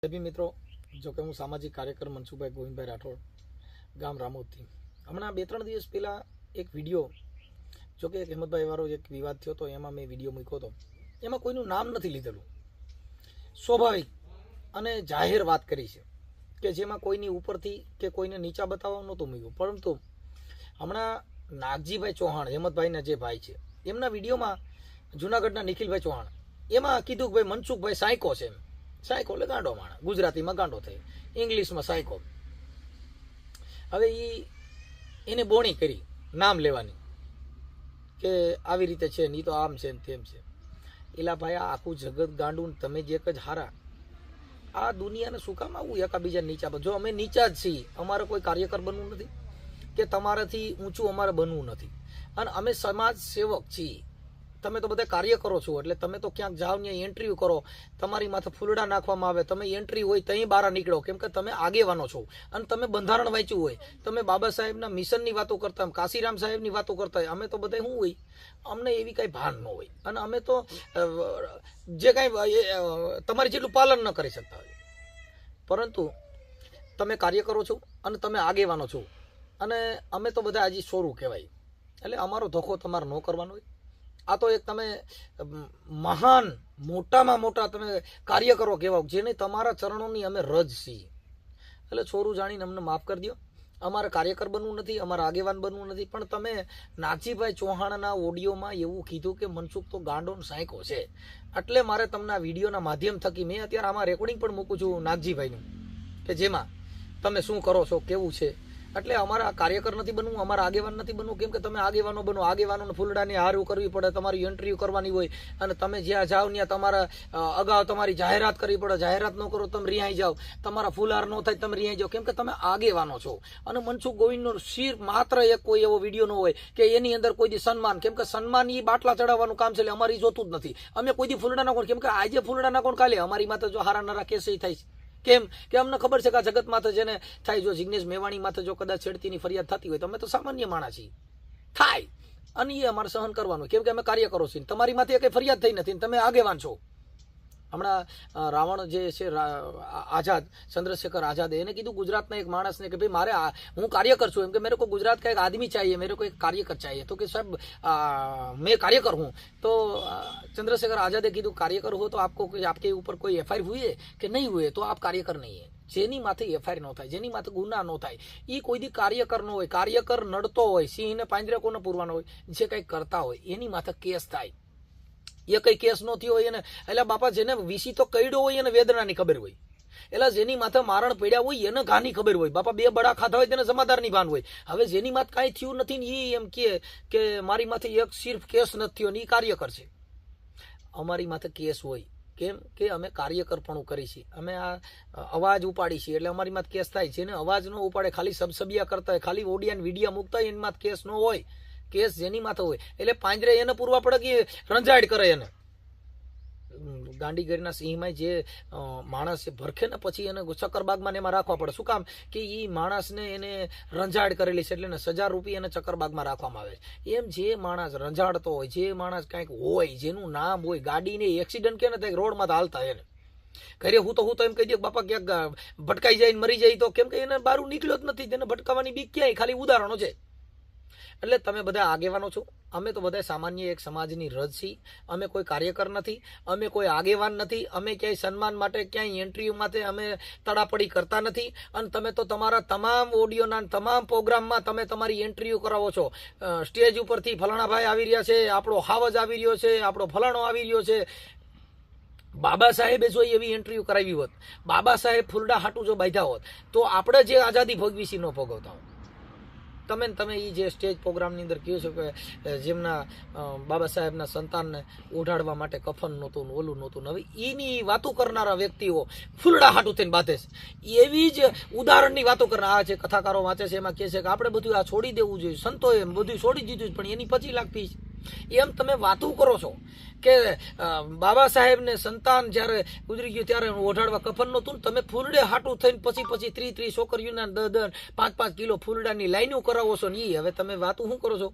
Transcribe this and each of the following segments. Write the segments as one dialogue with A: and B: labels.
A: સભી મિત્રો, જો કે હું સામાજિક કાર્યકર મનસુખભાઈ ગોવિંદભાઈ રાઠોડ, ગામ રામોદથી. હમણાં 2-3 દિવસ પહેલાં એક વિડીયો, જો કે હેમંતભાઈ વાળો એક વિવાદ થયો હતો, એમાં મેં વિડીયો મૂક્યો હતો. એમાં કોઈનું નામ નથી લીધેલું, સ્વાભાવિક અને જાહેર વાત કરી છે કે જેમાં કોઈની ઉપરથી કે કોઈને નીચા બતાવવા નહોતું મૂક્યું. પરંતુ હમણાં નાગજીભાઈ ચૌહાણ, હેમંતભાઈના જે ભાઈ છે, એમના વિડીયોમાં જુનાગઢના નિખિલભાઈ ચૌહાણ એમાં કીધું કે ભાઈ મનસુખભાઈ સાયકો છે. સાયકો એટલે ગાંડો માણસ, ગુજરાતીમાં ગાંડો થાય, ઇંગ્લિશમાં સાયકો. હવે એને બોણી કરી નામ લેવાની કે આવી રીતે છે, નહીં તો આમ છે ને તેમ છે. એલા ભાઈ, આ આખું જગત ગાંડું, તમે જે એક જ હારા. આ દુનિયાને શું કામ આવું એકાબીજા નીચા? જો અમે નીચા જ છીએ, અમારે કોઈ કાર્યકર બનવું નથી કે તમારાથી ઊંચું અમારે બનવું નથી, અને અમે સમાજ સેવક છીએ. તમે તો બધા કાર્ય કરો છો, એટલે તમે તો ક્યાંક જાઓ ને એન્ટ્રી કરો, તમારી માથે ફૂલડા નાખવામાં આવે, તમે એન્ટ્રી હોય ત્યાં બહાર નીકળો, કેમ કે તમે આગેવાનો છો અને તમે બંધારણ વાંચ્યું હોય, તમે બાબા સાહેબના મિશનની વાતો કરતા હોય, કાશીરામ સાહેબની વાતો કરતા હોય. અમે તો બધા શું હોય, અમને એવી કાંઈ ભાન ન હોય, અને અમે તો જે કાંઈ તમારી જેટલું પાલન ન કરી શકતા હોય. પરંતુ તમે કાર્ય કરો છો અને તમે આગેવાનો છો, અને અમે તો બધા હજી સોરું કહેવાય, એટલે અમારો ધોખો તમારે ન કરવાનો હોય. આ તો એક તમે મહાન મોટામાં મોટા તમે કાર્યકરો કહેવાઓ, જેને તમારા ચરણોની અમે રજ છીએ. એટલે છોરું જાણીને અમને માફ કરી દો. અમારે કાર્યકર બનવું નથી, અમારે આગેવાન બનવું નથી. પણ તમે નાગજીભાઈ ચૌહાણના ઓડિયોમાં એવું કીધું કે મનસુખ તો ગાંડો સાયકો છે, એટલે મારે તમને આ વિડીયોના માધ્યમ થકી, મેં અત્યારે આમાં રેકોર્ડિંગ પણ મૂકું છું નાગજીભાઈનું, કે જેમાં તમે શું કરો છો, કેવું છે. એટલે અમારા કાર્યકર નથી બનવું, અમારા આગેવાન નથી બનવું, કેમ કે તમે આગેવાનો બનો, આગેવાનોને ફૂલડાની હારું કરવી પડે, તમારી એન્ટ્રી કરવાની હોય, અને તમે જ્યાં જાઓ ત્યાં તમારા અગાઉ તમારી જાહેરાત કરવી પડે. જાહેરાત ન કરો તમે રિહાઈ જાઓ, તમારા ફૂલહાર ન થાય તમે રિહાઈ જાઓ, કેમ કે તમે આગેવાનો છો. અને મનસુખ ગોવિંદનો શિર માત્ર એક કોઈ એવો વિડીયો ન હોય કે એની અંદર કોઈ દી સન્માન, કેમ કે સન્માન એ બાટલા ચડાવવાનું કામ છે, એટલે અમારી જોતું જ નથી. અમે કોઈ દી ફૂલડા નાખો, કેમ કે આજે ફૂલડા નાખો કાલે અમારી માથે જો હારા નારા કેસ થાય છે. કેમ કે અમને ખબર છે કે આ જગત માથે જેને થાય, જો જિગ્નેશ મેવાણી માથે જો કદાચ છેડતીની ફરિયાદ થતી હોય તો અમે તો સામાન્ય માણસ છીએ, થાય, અને એ અમારે સહન કરવાનું, કેમ કે અમે કાર્ય કરો છીએ. તમારી માથે કઈ ફરિયાદ થઈ નથી, તમે આગેવાન છો. હમણાં રાવણ જે છે આઝાદ, ચંદ્રશેખર આઝાદે એને કીધું ગુજરાતના એક માણસને કે ભાઈ મારે હું કાર્યકર છું, એમ કે મેરે કો ગુજરાત का एक आदमी चाहिए, मेरे को एक कार्यकर चाहिए. तो कि साहब मैं कार्यकर हूँ. तो चंद्रशेखर आजादे કીધું कार्यकर हो तो आपको आपके ऊपर कोई एफआईआर हुई है कि नहीं हुई है, तो आप कार्यकर नहीं है. જેની માથે એફઆઈઆર ન થાય, જેની માથે ગુના ન થાય, એ કોઈ દી કાર્યકર ન હોય. કાર્યકર નડતો હોય, સિંહને પાંજરે કોને પૂરવાનો હોય, જે કંઈ કરતા હોય એની માથે કેસ થાય. એ કઈ કેસ નો થયો હોય એને, એટલે બાપા જેને વીસી તો કઈડો હોય એને વેદનાની ખબર હોય, એટલે જેની માથે મારણ પડ્યા હોય એને ઘાની ખબર હોય. બાપા બે બડા ખાધા હોય તેને સમાધારની ભાન હોય. હવે જેની માથે કાંઈ થયું નથી ને એ એમ કે મારી માથે એક સિર્ફ કેસ નથી થયો ને એ કાર્યકર છે. અમારી માથે કેસ હોય, કેમ કે અમે કાર્યકરપણું કરી છીએ, અમે આ અવાજ ઉપાડી છીએ, એટલે અમારી માથે કેસ થાય. જેને અવાજ ન ઉપાડે, ખાલી સબસબિયા કરતા હોય, ખાલી ઓડિયાન વિડીયા મૂકતા હોય, એની માથે કેસ ન હોય. કેસ જેની માથે હોય એટલે પાંજરે એને પૂરવા પડે કે રંજાડ કરે એને. ગાંધીગઢના સિંહમાં જે માણસ ભરખે ને પછી એને ચક્કરબાગમાં એમાં રાખવા પડે. શું કામ? કે એ માણસને એને રંજાડ કરેલી છે, એટલે એને સજા રૂપી એને ચક્કરબાગમાં રાખવામાં આવે. એમ જે માણસ રંજાડતો હોય, જે માણસ કાંઈક હોય, જેનું નામ હોય, ગાડીને એક્સિડન્ટ કે ને થાય રોડમાં હાલતા એને ઘરે હું તો એમ કહી દે બાપા ક્યાંક ભટકાઈ જાય મરી જાય, તો કેમ કે એને બારું નીકળ્યો જ નથી, તેને ભટકાવાની બીક ક્યાંય, ખાલી ઉદાહરણો છે. એટલે તમે બધા આગેવાનો છો, અમે તો બધા સામાન્ય એક સમાજની રજ છીએ. અમે કોઈ કાર્યકર નથી, અમે કોઈ આગેવાન નથી, અમે ક્યાંય સન્માન માટે ક્યાંય એન્ટ્રી માટે અમે તડાપડી કરતા નથી. અને તમે તો તમારા તમામ ઓડિયોના તમામ પ્રોગ્રામમાં તમે તમારી એન્ટ્રીઓ કરાવો છો. સ્ટેજ ઉપરથી ફલાણાભાઈ આવી રહ્યા છે, આપણો હાવજ આવી રહ્યો છે, આપણો ફલાણો આવી રહ્યો છે. બાબા સાહેબે જો એવી એન્ટ્રીઓ કરાવી હોત, બાબા સાહેબ ફૂલડા હાટું જો બાંધ્યા હોત, તો આપણે જે આઝાદી ભોગવી છે ન ભોગવતા હોત. તમે એ જે સ્ટેજ પ્રોગ્રામની અંદર કહ્યું છે કે જેમના બાબા સાહેબના સંતાનને ઓઢાડવા માટે કફન નહોતું, ઓલું નહોતું, હવે એની વાતો કરનારા વ્યક્તિઓ ફૂલડા હાટું થઈને બાંધે છે. એવી જ ઉદાહરણની વાતો કરનાર આ છે, કથાકારો વાંચે છે, એમાં કહે છે કે આપણે બધું આ છોડી દેવું જોઈએ, સંતોએ બધું છોડી દીધું, પણ એની પછી લાગતી એમ તમે વાતો કરો છો કે બાબા સાહેબને સંતાન જ્યારે ગુજરી ગયું ત્યારે ઓઢાડવા કફન નહોતું, તમે ફૂલડે હાટું થઈને પછી 30 છોકરીઓના 10-5 કિલો ફૂલડાની લાઈનો કરાવો છો ને. હવે તમે વાતો શું કરો છો?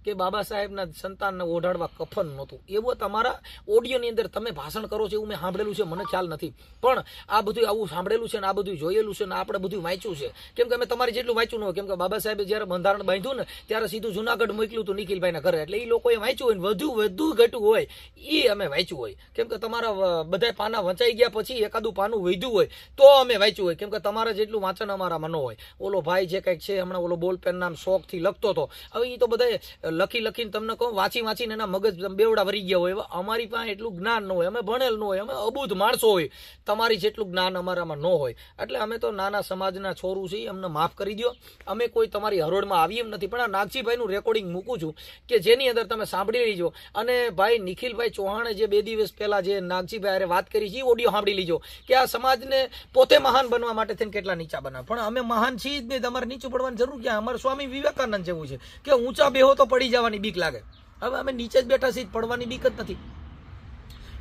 A: કે બાબા સાહેબના સંતાનને ઓઢાડવા કફન નહોતું, એવું તમારા ઓડિયોની અંદર તમે ભાષણ કરો છો એવું મેં સાંભળેલું છે, મને ખ્યાલ નથી, પણ આ બધું આવું સાંભળેલું છે ને આ બધું જોયેલું છે ને આપણે બધું વાંચ્યું છે. કેમ કે અમે તમારી જેટલું વાંચ્યું ન હોય, કેમ કે બાબા સાહેબે જ્યારે બંધારણ બાંધ્યું ને ત્યારે સીધું જુનાગઢ મોકલ્યું હતું નિખિલભાઈના ઘરે, એટલે એ લોકોએ વાંચ્યું હોય ને વધુ ઘટું હોય એ અમે વાંચ્યું હોય. કેમ કે તમારા બધા પાના વંચાઈ ગયા પછી એકાદું પાનું વધ્યું હોય તો અમે વાંચ્યું હોય, કેમ કે તમારા જેટલું વાંચન અમારામાં ન હોય. ઓલો ભાઈ જે કંઈક છે હમણાં ઓલો બોલ પેન નામ શોખથી લખતો હતો, હવે એ તો બધા લખીને તમને કહું વાંચીને એના મગજ બેવડા વરી ગયા હોય, અમારી પાસે એટલું જ્ઞાન ન હોય, અમે ભણેલ ન હોય, અમે અબૂધ માણસો હોય, તમારી જેટલું જ્ઞાન અમારામાં ન હોય. એટલે અમે તો નાના સમાજના છોરું છીએ, અમને માફ કરી દો, અમે કોઈ તમારી હરોળમાં આવી એમ નથી. પણ આ નાગજીભાઈનું રેકોર્ડિંગ મૂકું છું કે જેની અંદર તમે સાંભળી લીજો. અને ભાઈ નિખિલભાઈ ચૌહાણે જે 2 દિવસ પહેલા જે નાગજીભાઈ વાત કરી છે એ ઓડિયો સાંભળી લીજો કે આ સમાજને પોતે મહાન બનવા માટે થઈને કેટલા નીચા બનાવે. પણ અમે મહાન છીએ જ નહીં, તમારે નીચું પડવાની જરૂર ક્યાં? અમારે સ્વામી વિવેકાનંદ જેવું છે કે ઊંચા બેહો તો પડી જવાની બીક લાગે. હવે અમે નીચે જ બેઠા છીએ, પડવાની બીક જ નથી.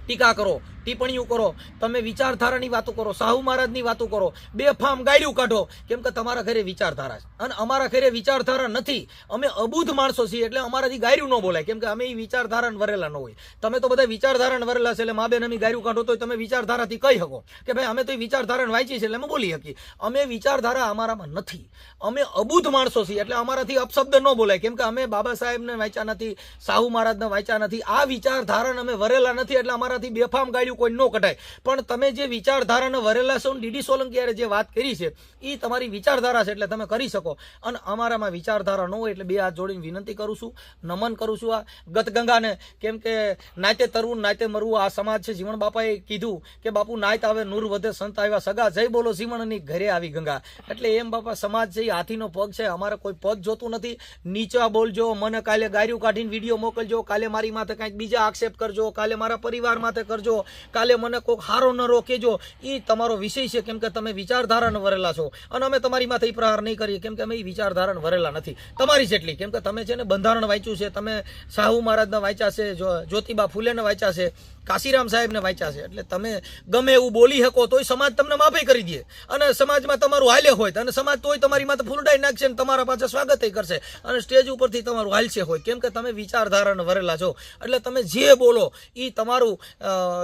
A: ટીકા કરો, ટિપ્પણીઓ કરો, તમે વિચારધારાની વાતો કરો, સાહુ મહારાજની વાતો કરો, બેફામ ગાયડું કાઢો, કેમ કે તમારા ઘરે વિચારધારા છે અને અમારા ઘરે વિચારધારા નથી. અમે અબૂધ માણસો છીએ એટલે અમારાથી ગાયરું ન બોલાય, કેમ કે અમે એ વિચારધારાને વરેલા ન હોય. તમે તો બધા વિચારધારાને વરેલા છે એટલે મા બેન અમે ગાયરું કાઢો તો તમે વિચારધારાથી કહી શકો કે ભાઈ અમે તો વિચારધારાને વાંચી છે એટલે અમે બોલી શકીએ. અમે વિચારધારા અમારામાં નથી, અમે અબૂધ માણસો છીએ એટલે અમારાથી અપશબ્દ ન બોલાય, કેમ કે અમે બાબા સાહેબને વાંચ્યા નથી, સાહુ મહારાજને વાંચ્યા નથી, આ વિચારધારાને અમે વરેલા નથી એટલે અમારા બેફામ ગાડ્યું કોઈ ન કઢાય. પણ તમે જે વિચારધારાને વરેલા છો, ડીડી સોલંકીએ જે વાત કરી છે એ તમારી વિચારધારા છે એટલે તમે કરી શકો. અને અમારામાં વિચારધારા ન હોય એટલે 2 હાથ જોડીને વિનંતી કરું છું, નમન કરું છું આ ગતગંગાને. કેમ કે નાતે તરવું નાતે મરવું આ સમાજ છે. જીવણ બાપાએ કીધું કે બાપુ નાત આવે નૂર વધે સંત આવ્યા સગા, જય બોલો જીવણની ઘરે આવી ગંગા. એટલે એમ બાપા સમાજ છે એ હાથીનો પગ છે, અમારે કોઈ પદ જોતું નથી. નીચા બોલજો, મને કાલે ગાયરું કાઢીને વિડીયો મોકલજો, કાલે મારી માથે કંઈક બીજા આક્ષેપ કરજો, કાલે મારા પરિવાર માથે કરજો, કાલે મને કોઈક હારો ન રોકેજો, એ તમારો વિષય છે. કેમ કે તમે વિચારધારાને વરેલા છો અને અમે તમારી માથે પ્રહાર નહીં કરીએ, કેમ કે અમે વિચારધારાને વરેલા નથી તમારી જેટલી. કેમ કે તમે છે ને બંધારણ વાંચ્યું છે, તમે સાહુ મહારાજને વાંચ્યા છે, જ્યોતિબા ફૂલેને વાંચ્યા છે, કાશીરામ સાહેબને વાંચ્યા છે, એટલે તમે ગમે એવું બોલી શકો તોય સમાજ તમને માફી કરી દે અને સમાજમાં તમારું હાલે હોય અને સમાજ તોય તમારી માથે ફૂલડાઈ નાખશે ને તમારા પાછળ સ્વાગત કરશે અને સ્ટેજ ઉપરથી તમારું હાલશે હોય. કેમ કે તમે વિચારધારાને વરેલા છો એટલે તમે જે બોલો એ તમારું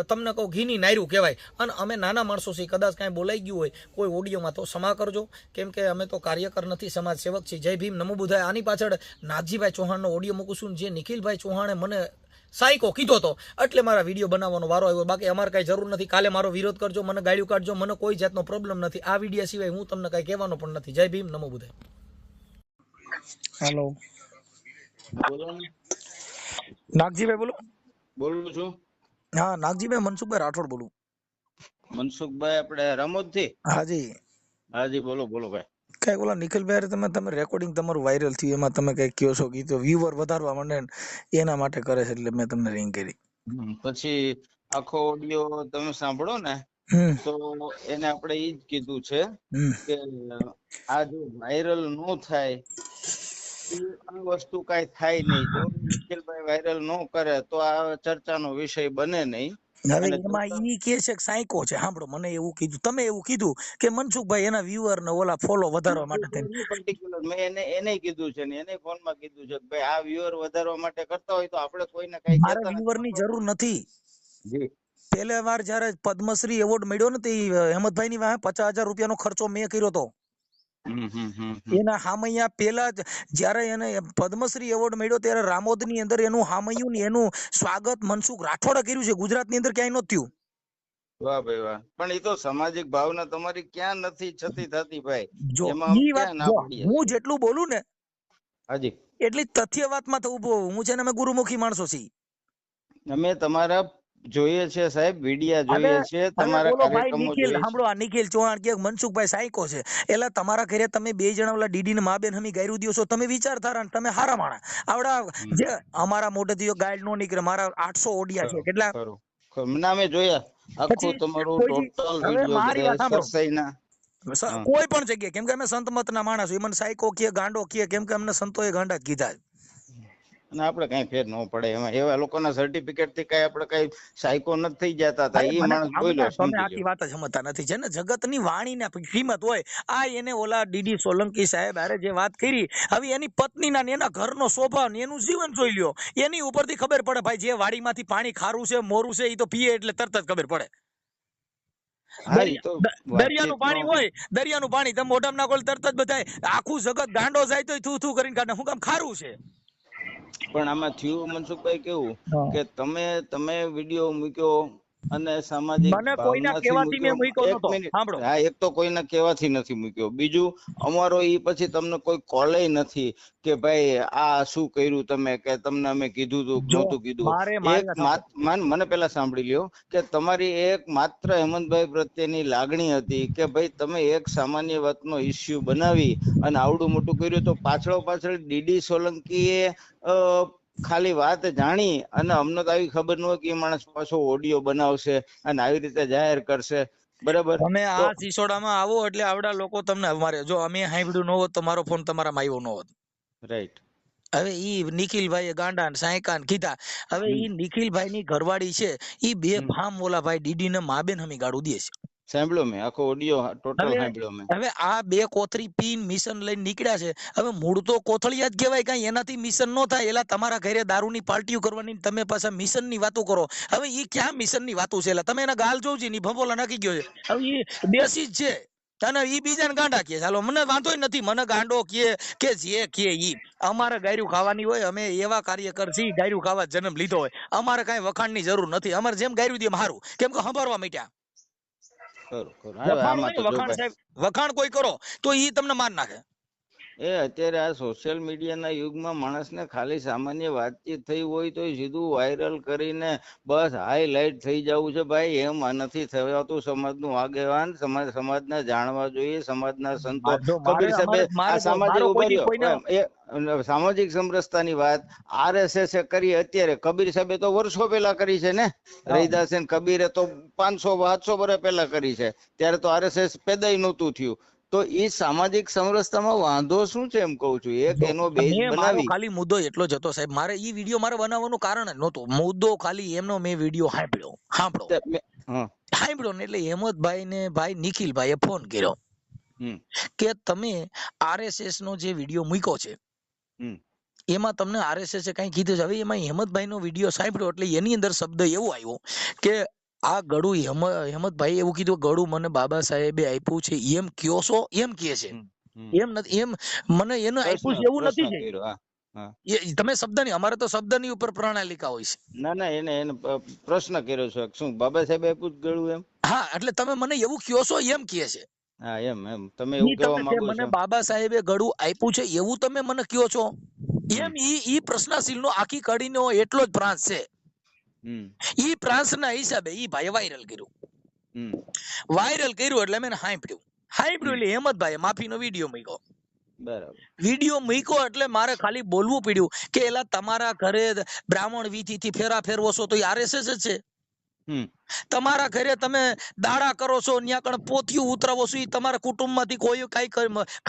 A: તમને કહું ઘીની નાયરું કહેવાય. અને અમે નાના માણસો છીએ, કદાચ કાંઈ બોલાઈ ગયું હોય કોઈ ઓડિયોમાં તો ક્ષમા કરજો, કેમ કે અમે તો કાર્યકર નથી, સમાજ સેવક છીએ. જય ભીમ, નમો બુદ્ધાય. આની પાછળ નાગજીભાઈ ચૌહાણનો ઓડિયો મૂકું છું, જે નિખિલભાઈ ચૌહાણે મને સાયકો કીધો હતો એટલે મારા વિડીયો બનાવવાનો વારો આવ્યો. બાકી અમારે કાંઈ જરૂર નથી. કાલે મારો વિરોધ કરજો, મને ગાળ્યું કાઢજો, મને કોઈ જાતનો પ્રોબ્લેમ નથી. આ વિડીયો સિવાય હું તમને કાંઈ કહેવાનો પણ નથી. જય ભીમ, નમો બુદ્ધાય. હેલો, નાગજીભાઈ બોલો.
B: બોલું છું.
A: હા નાગજીભાઈ, મનસુખભાઈ રાઠોડ બોલું.
B: મનસુખભાઈ આપણે રમોદ થી?
A: હાજી
B: હાજી, બોલો ભાઈ.
A: કઈ ઓલા નિખિલભાઈ તમે રેકોર્ડિંગ તમારું વાયરલ થયું એમાં તમે કઈ કહો છો કે તો વ્યુઅર વધારવા માંડે એના માટે કરે છે એટલે મેં તમને રિંગ કરી.
B: પછી આખો ઓડિયો તમે સાંભળો ને તો એને આપણે ઈ જ કીધું છે કે આ જો વાયરલ નો થાય આ વસ્તુ કઈ થાય નહીં. જો નિખિલભાઈ વાયરલ નો કરે તો આ ચર્ચાનો વિષય બને નહીં.
A: હવે એમાં ઈ કે છે કે સાયકો છે. સાંભળો, મને એવું કીધું, તમે એવું કીધું કે મનસુખભાઈ એના વ્યુઅર ને ઓલા ફોલો વધારવા માટે
B: પર્ટિક્યુલર મેં એને કીધું છે ને એને ફોન માં કીધું છે કે ભાઈ આ વ્યુઅર વધારવા માટે કરતા હોય તો આપણે કોઈને કઈ
A: મારે વ્યુઅર ની જરૂર નથી.
B: જી,
A: પહેલી વાર જયારે પદ્મશ્રી એવોર્ડ મળ્યો ને તે હેમંતભાઈ ની વાહે 50,000 રૂપિયાનો ખર્ચો મેં કર્યો હતો. એના હામૈયા પેલા જયારે એને પદ્મશ્રી એવોર્ડ મળ્યો ત્યારે રામોદ ની અંદર એનું હામૈયું ને એનું સ્વાગત મનસુખ રાઠોડે કર્યું છે. ગુજરાત ની અંદર ક્યાંય નહોતું થયું.
B: વાહ ભાઈ વાહ. પણ એ તો સામાજિક ભાવના તમારી ક્યાં નથી છતી થતી ભાઈ.
A: જો હું જેટલું બોલું ને
B: હાજી
A: એટલી તથ્ય વાતમાં તો ઉભો હું છે ને અમે ગુરુમુખી માણસો છીએ.
B: અમે તમારા જોઈએ છે સાહેબ, વિડિયા જોઈએ છે, તમારા કાર્યક્રમો જોઈએ છે.
A: સાંભળો, આ નિખિલ ચૌહાણ કે મનસુખભાઈ સાયકો છે એટલે તમારા ઘરે તમે 2 જણા ઓલા ડીડી ને મા બેન હમી ગાયરું દિયો છો. તમે વિચારધારા તમે હારા માણા આવડા જે અમારા મોઢેથી ગાઈડ નો નીકળે. મારા 800 ઓડિયા છે. કેટલા
B: નામે જોયા આખું તમારું ટોટલ વિડિયો સરસાઈના
A: કોઈ પણ જગ્યાએ. કેમ કે અમે સંત મત ના માણસ, મને સાયકો કે ગાંડો કે કેમ કે અમને સંતોએ ગાંડા જ કીધા.
B: અને આપણે કઈ ફેર ન પડે એમાં. એવા લોકોના સર્ટિફિકેટ થી કઈ આપણે કઈ સાયકો નથી થઈ જતા હતા. એ માણસ બોલ્યો
A: તમે
B: સમજી
A: આખી
B: લો.
A: વાત જ સમજતા નથી. છે ને જગતની વાણીને કિંમત હોય. આ એને ઓલા ડીડી સોલંકી સાહેબ અરે જે વાત કરી, હવે એની પત્નીના ને એના ઘરનો સ્વભાવ ને એનું જીવન જોઈ લ્યો, એની ઉપરથી ખબર પડે ભાઈ જે વાડીમાંથી પાણી ખારું છે મોરું છે એ તો પીએ એટલે તરત જ ખબર પડે.
B: હા એ તો
A: દરિયાનું પાણી હોય, દરિયાનું પાણી તમે મોઢામાં નાખો તરત જ બધાય આખું જગત ગાંડો જાય તો થૂ થૂ કરીને કાઢે. શું કામ? ખારું છે.
B: પણ આમાં થયું મનસુખભાઈ કેવું કે તમે વિડીયો મૂક્યો અને સામાજિક
A: મને કોઈના
B: ભાવનાથી
A: કહેવાથી મેં
B: મૂક્યો.
A: મૂક્યો
B: એક
A: નતો.
B: મિનિટ,
A: સાંભળો,
B: હા, એક તો કોઈના કહેવાથી નથી મૂક્યો. બીજું અમારો ઈ પછી તમને કોઈ કોલે નથી કે ભાઈ આ શું કર્યું તમે, કે તમને અમે કીધું તું
A: જો
B: નહોતું કીધું.
A: મારે
B: એક મને પેલા સાંભળી લ્યો કે તમારી એક માત્ર હેમંતભાઈ પ્રત્યેની લાગણી હતી કે ભાઈ તમે એક સામાન્ય વાતનો ઇસ્યુ બનાવી અને આવડું મોટું કર્યું. તો પાછળ ડીડી સોલંકીએ ખાલી વાત જાણી અને અમને તો આવી ખબર ન હોય કે એ માણસ પાછો ઓડિયો બનાવશે અને આવી રીતે જાહેર કરશે. બરાબર.
A: તમે
B: તો
A: આ સિસોડામાં આવો એટલે આવડા લોકો તમને અમારે જો અમે સાંભળ્યું ન હોત તો મારો ફોન તમારામાં આવ્યો ન હોત.
B: રાઈટ.
A: હવે ઈ નિખિલભાઈ ગાંડા ને સાયકાન કીધા. હવે ઈ નિખિલભાઈ ની ઘરવાળી છે ઈ બે ફામ ઓલા ભાઈ ડીડી ને મા બેન હમી ગાડું દે છે.
B: સાંભળ્યો મેં આખો ઓડિયો ટોટલ સાંભળ્યો મેં.
A: હવે આ બે કોથળી પીન મિશન લઈને નીકળ્યા છે. હવે મૂળ તો કોથળિયા જ કહેવાય, કઈ એનાથી મિશન ન થાય. એલા તમારા ઘરે દારૂની પાર્ટીઓ કરવાની, તમે પાછા મિશન ની વાતો કરો. હવે ઈ ક્યાં મિશન ની વાતો છે? એલા તમે એના ગાલ જોઉં છે ની ભંભોલા નાખી ગયો છે. હવે ઈ દેશી જ છે અને ઈ બીજાને ગાંડા કે ચાલો મને વાંધો નથી, મને ગાંડો કે જે કે ઈ અમારે ગાયરું ખાવાની હોય. અમે એવા કાર્યકર છીએ ગાયરું ખાવા જન્મ લીધો હોય. અમારે કઈ વખાણની જરૂર નથી. અમારે જેમ ગાયરું દે હારું, કેમ કે સંભાળવા માંડ્યા. વખાણ કોઈ કરો તો ઈ તમને માર નાખે.
B: અત્યારે આ સોશિયલ મીડિયાના યુગમાં માણસને ખાલી સામાન્ય વાતચીત થઈ હોય તો સીધું વાયરલ કરીને બસ હાઈલાઈટ થઈ જવું છે. ભાઈ એમ નથી થવાતું. સમાજનું આગેવાન સમાજને જાણવા જોઈએ. સમાજના સંતો કબીર સાહેબે આ સામાજિક ઉભર્યો સામાજિક સમરસતાની વાત RSS કરી. અત્યારે કબીર સાહેબે તો વર્ષો પહેલા કરી છે ને. રૈદાસ અને કબીરે તો 500-700 વર્ષ પહેલા કરી છે. ત્યારે તો RSS પેદાય નહોતું થયું. તો એ સામાજિક સમરસતામાં વાંધો શું છે એમ કહું છું. એક એનો બેઝ બનાવી.
A: ખાલી મુદ્દો એટલો જ હતો સાહેબ. મારે ઈ વિડીયો મારે બનાવવાનું કારણ જ નહોતું. મુદ્દો ખાલી એમનો મેં વિડીયો સાંભળ્યો ને એટલે હેમંતભાઈ ને ભાઈ નિખિલભાઈએ ફોન કર્યો કે તમે RSS નો જે વિડીયો મૂક્યો છે એમાં તમને RSS કઈ કીધું છે. હવે એમાં હેમંતભાઈ નો વિડીયો સાંભળ્યો એટલે એની અંદર શબ્દ એવો આવ્યો કે આ ગળું હેમંતભાઈ એવું કીધું, ગળું મને બાબા સાહેબે આપ્યું છે એમ કયો છો? એમ કે છે એમ નથી, એમ મને એને આપ્યું છે એવું નથી. તમે શબ્દ ની, અમારે તો શબ્દ ની ઉપર પ્રણાલિકા હોય છે.
B: ના એને પ્રશ્ન કર્યો છે શું બાબા સાહેબ આપ્યું ગળું એમ?
A: હા, એટલે તમે મને એવું કયો છો એમ કે છે.
B: હા એમ તમે એવું કહેવા માંગો છો
A: મને બાબા સાહેબે ગળું આપ્યું છે એવું તમે મને કયો છો એમ. ઈ પ્રશ્નશીલ નો આખી કડીનો એટલો જ પ્રાંત છે. ઈ પ્રાંત ના હિસાબે ઈ ભાઈ વાયરલ કર્યું. એટલે મેં સાંભળ્યું એટલે હેમંતભાઈ માફીનો વિડીયો મૂક્યો.
B: બરાબર.
A: વિડીયો મૂક્યો એટલે મારે ખાલી બોલવું પડ્યું કે એલા તમારા ઘરે બ્રાહ્મણ વીથી થી ફેરા ફેરવો છો તો RSS જ છે. તમારા ઘરે તમે દાડા કરો છો, ત્યાં કણ પોથિયું ઉતરાવો છો, તમારા કુટુંબમાંથી કોઈ કઈ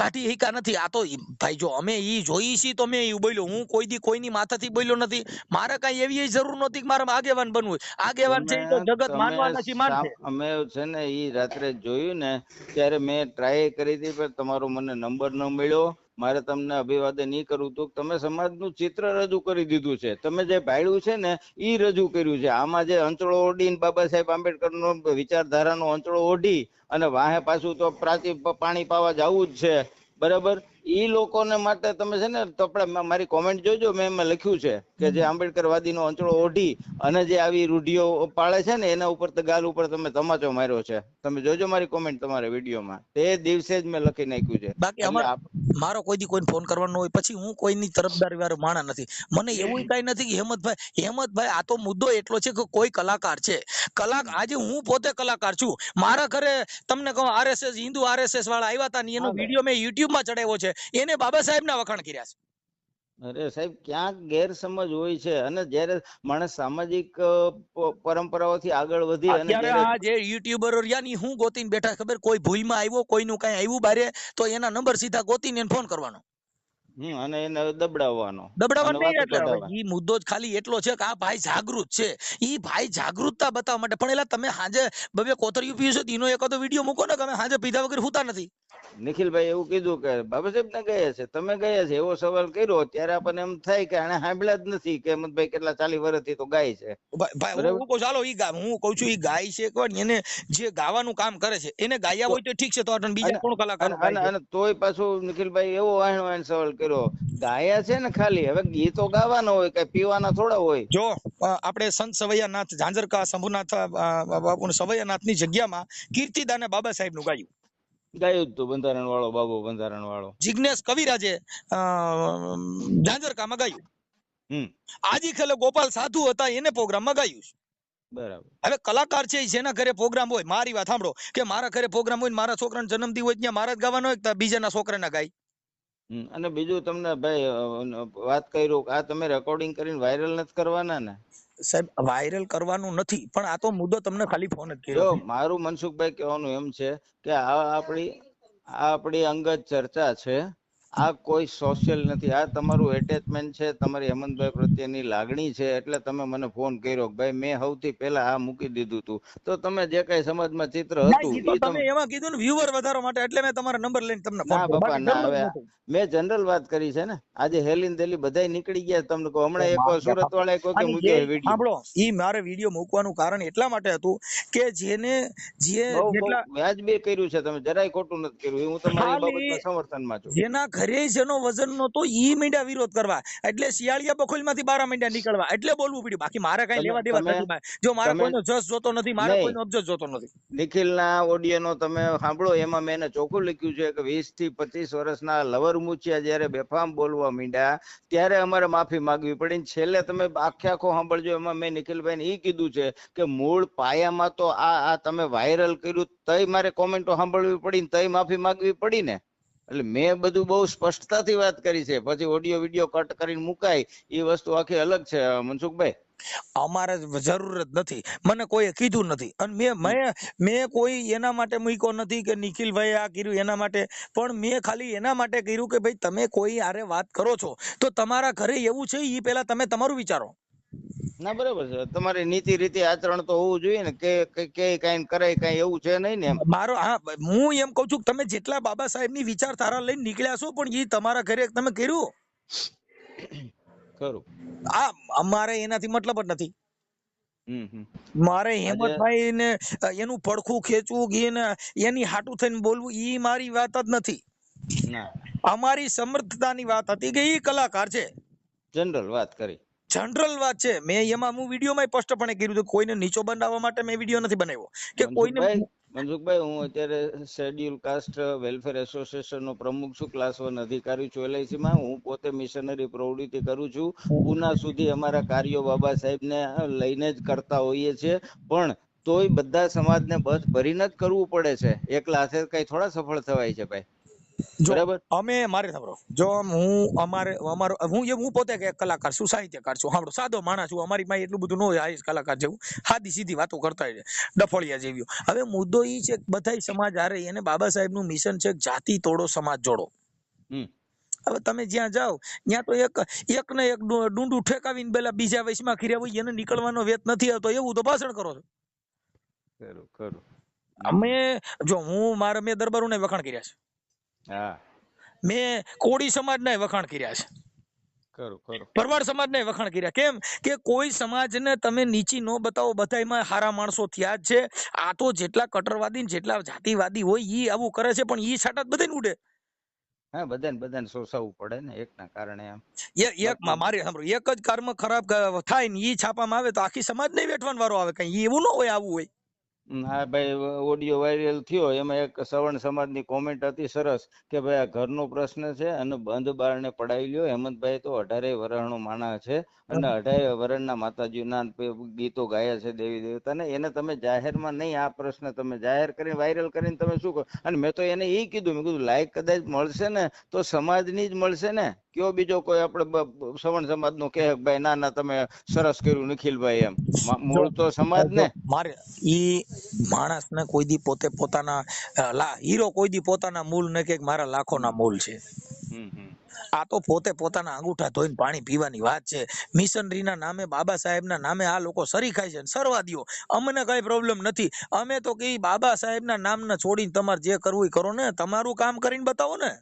A: કાઢી હિકા નથી. આ તો ભાઈ જો અમે ઈ જોઈ છીએ તો મેં એવું બોલ્યો. હું કોઈ દી કોઈની માથાથી બોલ્યો નથી. મારે કઈ એવી જરૂર નથી કે મારે આગેવાન બનવું. આગેવાન છે તો જગત માનવાના છે માનશે.
B: અમે છે ને ઈ રાત્રે જોયું ને ત્યારે મેં ટ્રાય કરી હતી પણ તમારો મને નંબર ન મળ્યો. મારે તમને અભિવાદન ઈ કરવું હતું. તમે સમાજનું ચિત્ર રજૂ કરી દીધું છે. તમે જે ભાડ્યું છે ને ઈ રજૂ કર્યું છે. આમાં જે અંચળો ઓઢીને બાબા સાહેબ આંબેડકરનો વિચારધારાનો અંચળો ઓઢી અને વાહે પાછું તો પાણી પાવા જવું જ છે. બરાબર. ઈ લોકોને માટે તમે છે ને મારી કોમેન્ટ જોજો. મેં એમાં લખ્યું છે કે જે આંબેડકરવાદીનો અંચળો ઓઢી અને જે આવી રૂઢિઓ પાળે છે ને એના ઉપર ગાલ ઉપર તમે તમાચો માર્યો છે. તમે જોજો મારી કોમેન્ટ તમારા વિડીયોમાં. તે દિવસે જ મેં લખી નાખ્યું છે.
A: બાકી મારો કોઈ દી કોઈને ફોન કરવાનો હોય પછી હું કોઈની તરફદારી વાળો માણા નથી. મને એવું કઈ નથી કે હેમંતભાઈ આ તો મુદ્દો એટલો છે કે કોઈ કલાકાર છે. આજે હું પોતે કલાકાર છું. મારા ઘરે તમને કહું RSS હિન્દુ RSS વાળા આવ્યા હતા ને એનો વિડીયો મેં YouTube માં ચડાવ્યો છે. એને બાબા સાહેબ ના વખાણ કર્યા છે.
B: અરે સાહેબ ક્યાંક ગેરસમજ હોય છે. અને જયારે માણસ સામાજિક પરંપરાઓથી આગળ વધી અને
A: આ જે યુટ્યુબરો રહ્યા ની હું ગોતીને બેઠા ખબર, કોઈ ભૂલમાં આવ્યો, કોઈનું કઈ આવ્યું બારે તો એના નંબર સીધા ગોતીને ફોન કરવાનો.
B: અને એને દબડાવવાનો
C: દબડાવવા
B: અને
C: નહીં,
B: વાતો
C: એટલે હવે
B: કઢાવવા.
C: ઈ મુદ્દો જ ખાલી એટલો છે કે આ ભાઈ જાગૃત છે, ઈ ભાઈ જાગૃતતા બતાવવા માટે. પણ એલા તમે હાજે બબે કોતરિયું પીયું છે એનો એકાદો વિડીયો મૂકો ને કે અમે હાજે પીધા વગર હુતા નથી.
B: નિખિલભાઈ એવું કીધું કે બાબા સાહેબ ને ગયા છે, તમે ગયા છે, એવો સવાલ કર્યો ત્યારે આપણને એમ થાય કે આને સાંભળ્યા જ નથી કે હેમંતભાઈ કેટલા 40 વર્ષથી તો ગાય છે.
C: ભાઈ
B: બરાબર.
C: હું કહું ચાલો હું કહું છું ઈ ગાય છે કોણ, એને જે ગાવાનું કામ કરે છે એને ગાયા હોય તો ઠીક છે, તો બીજા કોણ કલાકારો ગાય છે?
B: અને તોય પાછું નિખિલભાઈ એવો વાણ સવાલ કર્યો, ગાયા છે ને ખાલી, હવે ગીતો ગાવાના હોય કઈ પીવાના થોડા હોય.
C: જો આપણે સંત સવૈયાનાથ ઝાંઝરકા શંભુનાથ બાપુ સવૈયાનાથ ની જગ્યામાં કીર્તિદાને બાબા સાહેબ નું ગાયું.
B: ગાયું જ તું, બંધારણ વાળો બાબુ, બંધારણ વાળો.
C: જિગ્નેશ કવિરાજે ઝાંઝરકામાં ગાયું. આજી ખેલે ગોપાલ સાધુ હતા એને પ્રોગ્રામમાં ગાયું.
B: બરાબર.
C: હવે કલાકાર છે જેના ઘરે પ્રોગ્રામ હોય, મારી વાત સાંભળો કે મારા ઘરે પ્રોગ્રામ હોય, મારા છોકરાનો જન્મદિવસ હોય ત્યાં મારા જ ગાવાનો હોય, બીજાના છોકરાના ગાય.
B: અને બીજું તમને ભાઈ વાત કર્યું, આ તમે રેકોર્ડિંગ કરીને વાયરલ નથી કરવાના ને?
C: સાહેબ વાયરલ કરવાનું નથી, પણ આ તો મુદ્દો તમને ખાલી ફોન જ કર્યો.
B: જો મારું મનસુખભાઈ કહેવાનું એમ છે કે આ આપણી અંગત ચર્ચા છે, આ કોઈ સોશિયલ નથી. આ તમારું એટેચમેન્ટ છે, તમારી હેમંતભાઈ પ્રત્યેની લાગણી છે, એટલે તમે મને ફોન કર્યો. ભાઈ મેં સૌથી પહેલા આ મૂકી દીધું હતું, તો તમે જે કઈ સમાજમાં ચિત્ર હતું
C: તમે એમાં કીધું ને વ્યુઅર વધારવા માટે, એટલે મેં તમારો નંબર લઈને તમને ફોન
B: ના
C: કર્યો.
B: બાપા ના, હવે મેં જનરલ વાત કરી છે ને. આજે હેલીન દેલી બધાય નીકળી ગયા, તમને કહું. હમણાં એક સુરત વાળા કોઈ કે મૂક્યો વિડીયો.
C: સાંભળો, ઈ મારે વિડીયો મૂકવાનું કારણ એટલા માટે હતું કે જેને જેટલા
B: વ્યાજબી કર્યું છે, તમે જરાય ખોટું નથી કર્યું, હું તમારી બાબતમાં સમર્થનમાં છું.
C: જેના ઘરે જેનો વજન નતો ઈ મીંડા વિરોધ કરવા, એટલે શિયાળિયા બખોલમાંથી 12 મીંડા નીકળવા, એટલે બોલવું પડ્યું. બાકી મારે કઈ લેવા દેવા નથી. જો મારે કોઈનો જસ જોતો નથી, મારે કોઈનો અબજસ જોતો નથી.
B: નિખિલના ઓડિયોનો તમે સાંભળો, એમાં મેં એને ચોખ્ખું લખ્યું છે કે 20 થી 25 વર્ષના લવર મૂછિયા જયારે બેફામ બોલવા માંડ્યા ત્યારે અમારે માફી માંગવી પડી. છેલ્લે તમે આખો સાંભળજો, એમાં મેં નિખિલભાઈને ઈ કીધું છે કે મૂળ પાયામાં તો આ તમે વાયરલ કર્યું તઈ મારે કોમેન્ટો સાંભળવી પડી ને તઈ માફી માંગવી પડી ને. એટલે મેં બધું બહુ સ્પષ્ટતાથી વાત કરી છે. પછી ઓડિયો વિડીયો કટ કરીને મુકાય એ વસ્તુ આખી અલગ છે મનસુખભાઈ.
C: અમારે જરૂર જ નથી, મને કોઈએ કીધું નથી, અને મેં કોઈ એના માટે મૂક્યો નથી કે નિખિલભાઈ આ કર્યું એના માટે, પણ મેં ખાલી એના માટે કર્યું કે ભાઈ તમે કોઈ આરે વાત કરો છો તો તમારા ઘરે એવું છે એ પહેલા તમે તમારું વિચારો.
B: ના બરાબર છે, તમારી નીતિ રીતિ આચરણ તો હોવું જોઈએ ને, કે કઈ કરાય કઈ એવું છે નહીં ને.
C: મારો હું એમ કઉ છું તમે જેટલા બાબા સાહેબ ની વિચારધારા લઈને નીકળ્યા છો, પણ એ તમારા ઘરે તમે કર્યું
B: ખરું.
C: અમારે એનાથી મતલબ જ નથી. મારે હેમંતભાઈ ને એનું પડખું ખેંચવું, એની હાટું થઈને બોલવું, ઈ મારી વાત જ નથી. અમારી સમર્થતાની વાત હતી કે ઈ કલાકાર છે,
B: જનરલ વાત કરી,
C: જનરલ વાત છે. મેં એમાં હું વિડીયોમાં સ્પષ્ટપણે કીધું હતું, કોઈને નીચો બનાવવા માટે મેં વિડીયો નથી બનાવ્યો કે કોઈને.
B: મનસુખભાઈ, હું અત્યારે શેડ્યુલ કાસ્ટ વેલફેર એસોસિએશન નો પ્રમુખ છું, ક્લાસ 1 અધિકારી છું LIC માં. હું પોતે મિશનરી પ્રવૃત્તિ કરું છું. પૂના સુધી અમારા કાર્યો બાબા સાહેબ ને લઈને જ કરતા હોઈએ છીએ, પણ તોય બધા સમાજને બસ ભરીને જ કરવું પડે છે. એકલા હાથે કઈ થોડા સફળ થવાય છે ભાઈ. બરાબર.
C: અમે મારે સાંભળો, જો હું પોતે કલાકાર છું, સાહિત્યકાર છું, સાંભળો સાદો માણસ છું. અમારી પાસે એટલું બધું ન હોય આઈસ કલાકાર જેવું, સાદી સીધી વાતો કરતા હોય ડફળિયા જેવી. હવે મુદ્દો ઈ છે બધા સમાજ હારે, એને બાબા સાહેબ નું મિશન છે જાતિ તોડો સમાજ જોડો. હવે તમે જ્યાં જાઓ ત્યાં તો એક ને એક ડુંડું ઠેકાવીને પેલા બીજા વયસમાં ખીર્યા હોય એને નીકળવાનો વેત નથી આવતો, એવું તો ભાષણ કરો છો. મેં દરબારો ને વખાણ કર્યા છે, મેં કોળી સમાજ ના વખાણ કર્યા છે, ભરવાડ સમાજ ને વખાણ કર્યા. કેમ કે કોઈ સમાજ ને તમે નીચી ન બતાવો, બધામાં હારા માણસો થયા જ છે. આ તો જેટલા કટ્ટરવાદી જેટલા જાતિવાદી હોય ઈ આવું કરે છે, પણ ઈ છાટા બધાને ઉડે.
B: હા, બધાને સોસાવવું પડે ને એકના કારણે.
C: મારે સાંભળો, એક જ કર્મ ખરાબ થાય ને ઈ છાપામાં આવે તો આખી સમાજ નહીં વેઠવાનો વારો આવે. કઈ એવું ન હોય, આવું હોય.
B: હા ભાઈ, ઓડિયો વાયરલ થયો એમાં એક સવર્ણ સમાજની કોમેન્ટ હતી સરસ કે ભાઈ આ ઘરનો પ્રશ્ન છે અને બંધ બારણે પડાવી લ્યો. હેમંતભાઈ તો 18 વર્ષનો માણસ છે અને 18 વર્ષના માતાજીના ગીતો ગાયા છે દેવી દેવતાને. એને તમે જાહેરમાં નહીં, આ પ્રશ્ન તમે જાહેર કરીને વાયરલ કરીને તમે શું કરો? અને મેં તો એને એ કીધું, મેં કીધું લાઈક કદાચ મળશે ને તો સમાજની જ મળશે ને, કયો બીજો કોઈ આપણે સવર્ણ સમાજ નો કહે ભાઈ ના તમે સરસ કર્યું નિખિલભાઈ, એમ મૂળ તો સમાજ ને.
C: મારે ઈ માણસ ને કોઈ દી પોતે પોતાના હીરો કોઈ દી પોતાના મૂળ ને કે મારા લાખો ના મૂળ છે. આ તો પોતે પોતાના અંગૂઠા ધોઈને પાણી પીવાની વાત છે. મિશનરીના નામે, બાબા સાહેબના નામે આ લોકો સરી ખાય છે. સરવા દ્યો, અમને કઈ પ્રોબ્લેમ નથી. અમે તો કે બાબા સાહેબના નામના છોડીને તમારે જે કરવું એ કરો ને, તમારું કામ કરીને બતાવો ને.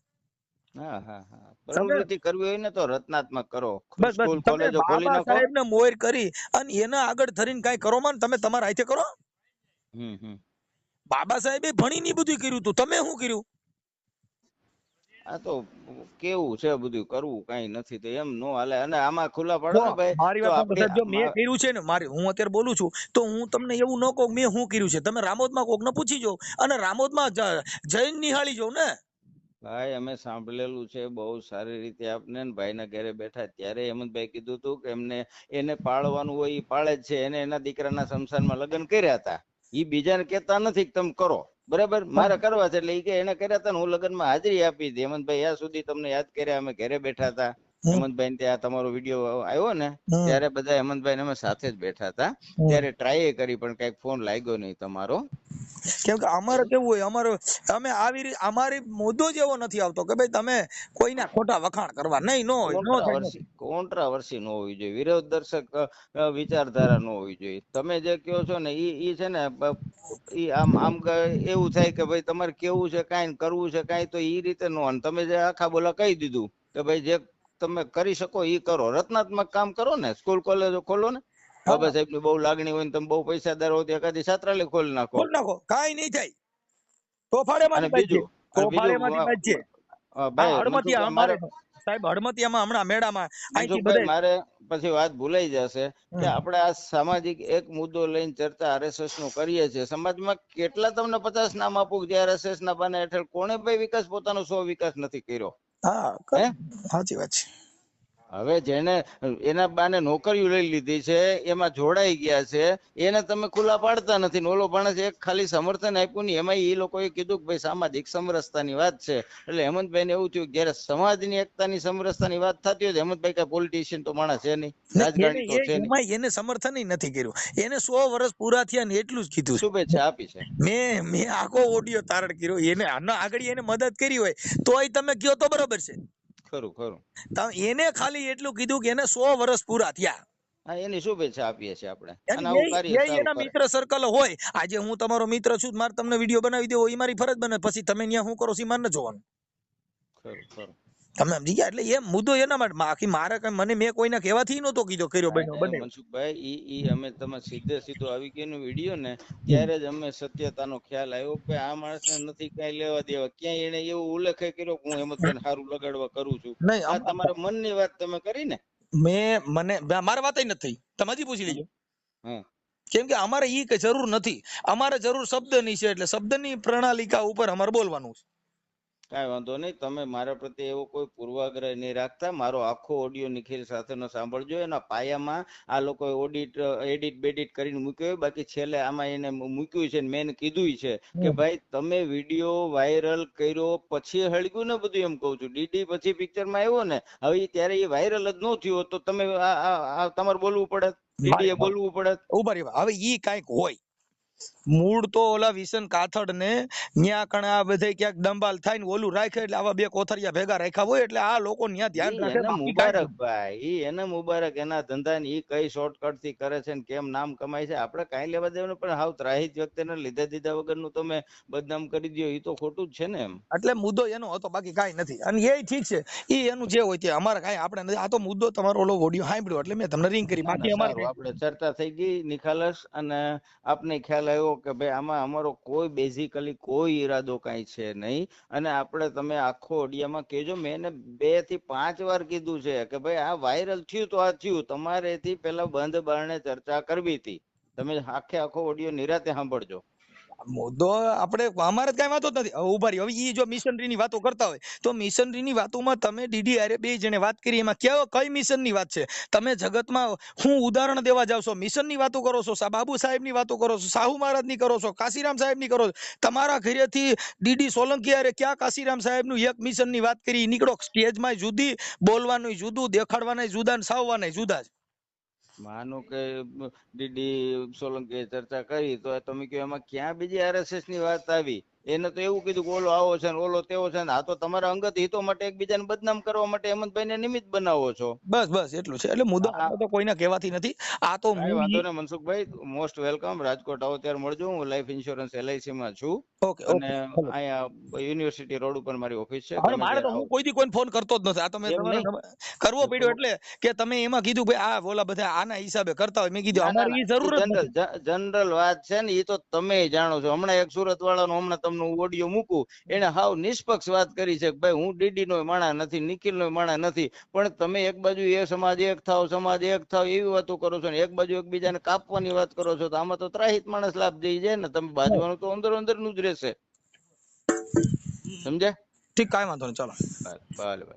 B: હા હા હા,
C: તમે
B: પ્રવૃત્તિ કરવી હોય ને તો રચનાત્મક કરો.
C: બસ બસ
B: સ્કૂલ
C: તમે
B: કોલેજો ખોલી
C: બાબા
B: નાખો.
C: સાહેબને મોર કરી અને એના આગળ ધરીને કઈ કરો માં, તમે તમારા હાથે કરો.
B: હમ.
C: બાબા સાહેબે ભણીને બધું કર્યું હતું, તમે શું કર્યું?
B: આ તો કેવું છે બધું, કરવું કઈ નથી તો એમ નો હાલે. અને આમાં ખુલ્લા પડો ને ભાઈ
C: મારી
B: તો
C: વાત સાંભળો
B: આપડી
C: સાહેબ, જો મેં કર્યું છે ને, મારી હું અત્યારે બોલું છું તો હું તમને એવું ન કહું મેં શું કર્યું છે. તમે રામોદમાં કોક ને પૂછી જો, અને રામોદમાં જૈન નિહાળી જો ને.
B: ભાઈ અમે સાંભળેલું છે બહુ સારી રીતે. આપને ભાઈના ઘરે બેઠા ત્યારે હેમંતભાઈ કીધું હતું કે એને પાળવાનું હોય એ પાળે જ છે. એને એના દીકરાના સંસારમાં લગ્ન કર્યા હતા. એ બીજાને કેતા નથી કે તમે કરો, બરાબર, મારે કરવા છે. એટલે એ કે એને કર્યા હતા ને, હું લગ્નમાં હાજરી આપી હતી. હેમંતભાઈ આ સુધી તમને યાદ કર્યા, અમે ઘરે બેઠા હતા. હેમંતભાઈ ત્યાં તમારો વિડીયો આવ્યો ને ત્યારે બધા હેમંતભાઈ અમે સાથે જ બેઠા હતા. ત્યારે ટ્રાય કરી પણ કઈક ફોન લાગ્યો નહીં તમારો.
C: કેમ કે અમારે કેવું હોય, અમે આવી અમારી મુદ્દો જ એવો નથી આવતો કે ભાઈ તમે કોઈના ખોટા વખાણ કરવા નહીં, નો હોય, નો થાય.
B: કોન્ટ્રાવર્સી ન હોવી જોઈએ, વિરોધ દર્શક વિચારધારા ન હોવી જોઈએ. તમે જે કહો છો ને ઈ છે ને, ઈ આમ એવું થાય કે ભાઈ તમારે કેવું છે કાંઈ, કરવું છે કાંઈ, તો ઈ રીતે નો. તમે જે આખા બોલા કહી દીધું કે ભાઈ જે તમે કરી શકો ઈ કરો, રચનાત્મક કામ કરો ને. સ્કૂલ કોલેજો ખોલો ને. બાબા સાહેબ ની બહુ લાગણી હોય ને તમે બહુ પૈસાદાર હો તો એકાદી છાત્રાલય ખોલી નાખો.
C: ખોલ નાખો, કાંઈ નહીં થાય. તોફાળેમાંથી
B: અને
C: બાજ છે, તોફાળેમાંથી બાજ છે.
B: ભાઈ
C: હળમતિયા અમારે સાહેબ, હળમતિયામાં હમણાં મેળામાં અહીંથી
B: મનસુખભાઈ,
C: બધા
B: મારે પછી વાત ભૂલાઈ જશે કે આપણે આ સામાજિક એક મુદ્દો લઈને ચર્ચા RSS નું કરીએ છીએ. સમાજમાં કેટલા તમને 50 નામ આપું જે RSS ના બાને હેઠળ કોણે ભાઈ વિકાસ, પોતાનો વિકાસ નથી કર્યો.
C: સાચી વાત છે.
B: હવે જેને એના બાને નોકરીઓ લઈ લીધી છે, એમાં જોડાઈ ગયા છે, એને તમે ખુલ્લા પાડતા નથી. ઓલો માણસ એક ખાલી સમર્થન આપ્યું ને, એમાં એ લોકોએ કીધું કે ભાઈ સામાજિક સમરસતાની વાત છે. એટલે હેમંતભાઈ ને એવું થયું કે જયારે સમાજની એકતાની સમરસતાની વાત થતી હોય, હેમંતભાઈ કઈ પોલિટિશિયન તો માણસ છે નહીં, રાજકારણી તો છે નહીં.
C: એને સમર્થન નથી કર્યું. એને 100 વર્ષ પૂરા થયા ને એટલું જ કીધું.
B: શુભેચ્છા આપી છે.
C: મેં આખો ઓડિયો તારણ કર્યો. એને આગળ એને મદદ કરી હોય તોય તમે કયો તો બરોબર છે.
B: ખરું.
C: એને ખાલી એટલું કીધું કે એને 100 વર્ષ પૂરા થયા.
B: હા, એની શુભેચ્છા આપીએ છીએ આપણે. અને આવું કાર્ય સારું
C: એના
B: કરે.
C: મિત્ર સર્કલ હોય. આજે હું તમારો મિત્ર છું, મારે તમને વિડીયો બનાવી દેવો એ મારી ફરજ બને. પછી તમે ત્યાં શું કરો છો મારે ન જોવાનું.
B: ખરું.
C: તમે સમજી ગયા. એટલે એ મુદ્દો એના માટે બાકી મારે કઈ મેં કોઈને કહેવાથી નહોતો કીધો કર્યો બન્યો.
B: મનસુખભાઈ, ઈ અમે તમે સીધો આવી ગયો વિડીયો ને ત્યારે જ અમે સત્યતાનો ખ્યાલ આવ્યો કે આ માણસને નથી કઈ લેવા દેવા. ક્યાંય એને એવું ઉલ્લેખ કર્યો કે હું હેમંતભાઈને સારું લગાડવા કરું છું. આ તમારા મનની વાત તમે કરી ને.
C: મારે વાત નથી, તમે હજી પૂછી લેજો. કેમ કે અમારે ઈ કઈ જરૂર નથી. અમારે જરૂર શબ્દની છે. એટલે શબ્દની પ્રણાલિકા ઉપર અમારે બોલવાનું છે.
B: કઈ વાંધો નહીં. તમે મારા પ્રત્યે એવો કોઈ પૂર્વાગ્રહ નહીં રાખતા. મારો આખો ઓડિયો નિખિલ સાથેનો સાંભળજો. એના પાયામાં આ લોકોએ એડિટ બેડિટ કરીને મૂક્યો. બાકી છેલ્લે આમાં એને મૂક્યું છે, મેં કીધું છે કે ભાઈ તમે વિડીયો વાયરલ કર્યો પછી હળગ્યું ને બધું, એમ કઉ છું. ડીડી પછી પિક્ચરમાં આવ્યો ને, હવે ત્યારે એ વાયરલ જ ન થયો તો તમે તમારે બોલવું પડે, ડીડી એ બોલવું પડે.
C: ઉભા રહેવા. હવે ઈ કાંઈક હોય. મૂળ તો ઓલા વિશન કાથડ ને ન્યા કણે આ બધે ક્યાંક દંબાલ થાય ને ઓલું રાખે એટલે આવા બે કોથરિયા ભેગા રાખ્યા હોય એટલે આ લોકો ન્યા ધ્યાન રાખે.
B: એને મુબારક ભાઈ, એને મુબારક. એના ધંધા ને ઈ કઈ શોર્ટકટ થી કરે છે ને કેમ નામ કમાય છે, આપણે કાંઈ લેવા દેવાનું. પણ હાવ ત્રાહિત વ્યક્તિને લીધા દીધા વગરનું તમે બદનામ કરી દો એ તો ખોટું જ છે ને. એમ
C: એટલે મુદ્દો એનો હતો, બાકી કાંઈ નથી. અને એ ઠીક છે, એ એનું જે હોય તે. અમારે કાંઈ આપણે નથી. આ તો મુદ્દો તમારો ઓલો ઓડિયો સાંભળ્યો એટલે મેં તમને રિંગ કરી. બાકી અમારે
B: આપણે ચર્ચા થઈ ગઈ નિખાલસ, અને આપને ખ્યાલ આવ્યો કે ભાઈ આમાં અમારો કોઈ બેઝિકલી કોઈ ઈરાદો કાંઈ છે નહીં. અને આપણે તમે આખો ઓડિયામાં કહેજો. મેં એને 2 થી 5 વાર કીધું છે કે ભાઈ આ વાયરલ થયું તો આ થયું, તમારેથી પેલા બંધ બારણે ચર્ચા કરવી હતી. તમે આખો ઓડિયો નિરાતે સાંભળજો.
C: મુદ્દો આપણે અમારે કઈ વાતો જ નથી. ઉભા રહી. હવે ઈ જો મિશનરીની વાતો કરતા હોય તો મિશનરીની વાતોમાં તમે ડીડી આરે બે જણે વાત કરી, એમાં કઈ મિશનની વાત છે? તમે જગતમાં હું ઉદાહરણ દેવા જાવ છો, મિશનની વાતો કરો છો, બાબુ સાહેબની વાતો કરો છો, સાહુ મહારાજની કરો છો, કાશીરામ સાહેબની કરો છો. તમારા ઘરેથી ડીડી સોલંકી આરે ક્યાં કાશીરામ સાહેબનું એક મિશનની વાત કરી? નીકળો. સ્ટેજમાં જુદી, બોલવાનું જુદું, દેખાડવાના જુદા ને સાવવાના જુદા જ.
B: માનો કે ડીડી સોલંકી ચર્ચા કરી તો તમે કહો એમાં ક્યાં બીજી RSS ની વાત આવી? એને તો એવું કીધું કે ઓલો આવો છે ને ઓલો તેવો છે ને. આ તો તમારા અંગત હિતો માટે એકબીજાને બદનામ કરવા માટે હેમંતભાઈ ને નિમિત્ત બનાવો છો.
C: બસ એટલું છે. એટલે મુદ્દો આપણે તો કોઈને કહેવાથી નથી. આ તો
B: કઈ વાંધો નહીં મનસુખભાઈ, મોસ્ટ વેલકમ. રાજકોટ આવો ત્યારે મળજો. હું લાઈફ ઇન્સ્યોરન્સ LIC માં છું અને અહીંયા યુનિવર્સિટી રોડ ઉપર મારી ઓફિસ છે.
C: મારે તો હું કોઈ દી કોઈને ફોન કરતો જ નથી. આ તમે કરવો પડ્યો એટલે કે તમે એમાં કીધું ભાઈ આ ઓલા બધા આના હિસાબે કરતા હોય. મેં કીધું અમારે ઈ જરૂર જ નથી.
B: જનરલ વાત છે ને, એ તો તમે જાણો છો. હમણાં એક સુરત વાળાનો હમણાં તમને ઓડિયો મૂકું, એને હાવ નિષ્પક્ષ વાત કરી છે કે ભાઈ હું DD નો માણા નથી, નિખિલ નો માણા નથી, પણ તમે એક બાજુ એ સમાજ એક થાવ, સમાજ એક થાવ એવી વાતો કરો છો ને એક બાજુ એકબીજાને કાપવાની વાત કરો છો. તો આમાં તો ત્રાહિત માણસ લાભ દઈ જાય ને. તમે બાજવાનું તો અંદર અંદર નું જ રહેશે. સમજ્યા?
C: ઠીક, કાંઈ વાંધો નહીં, ચાલો.
B: ભલે ભલે.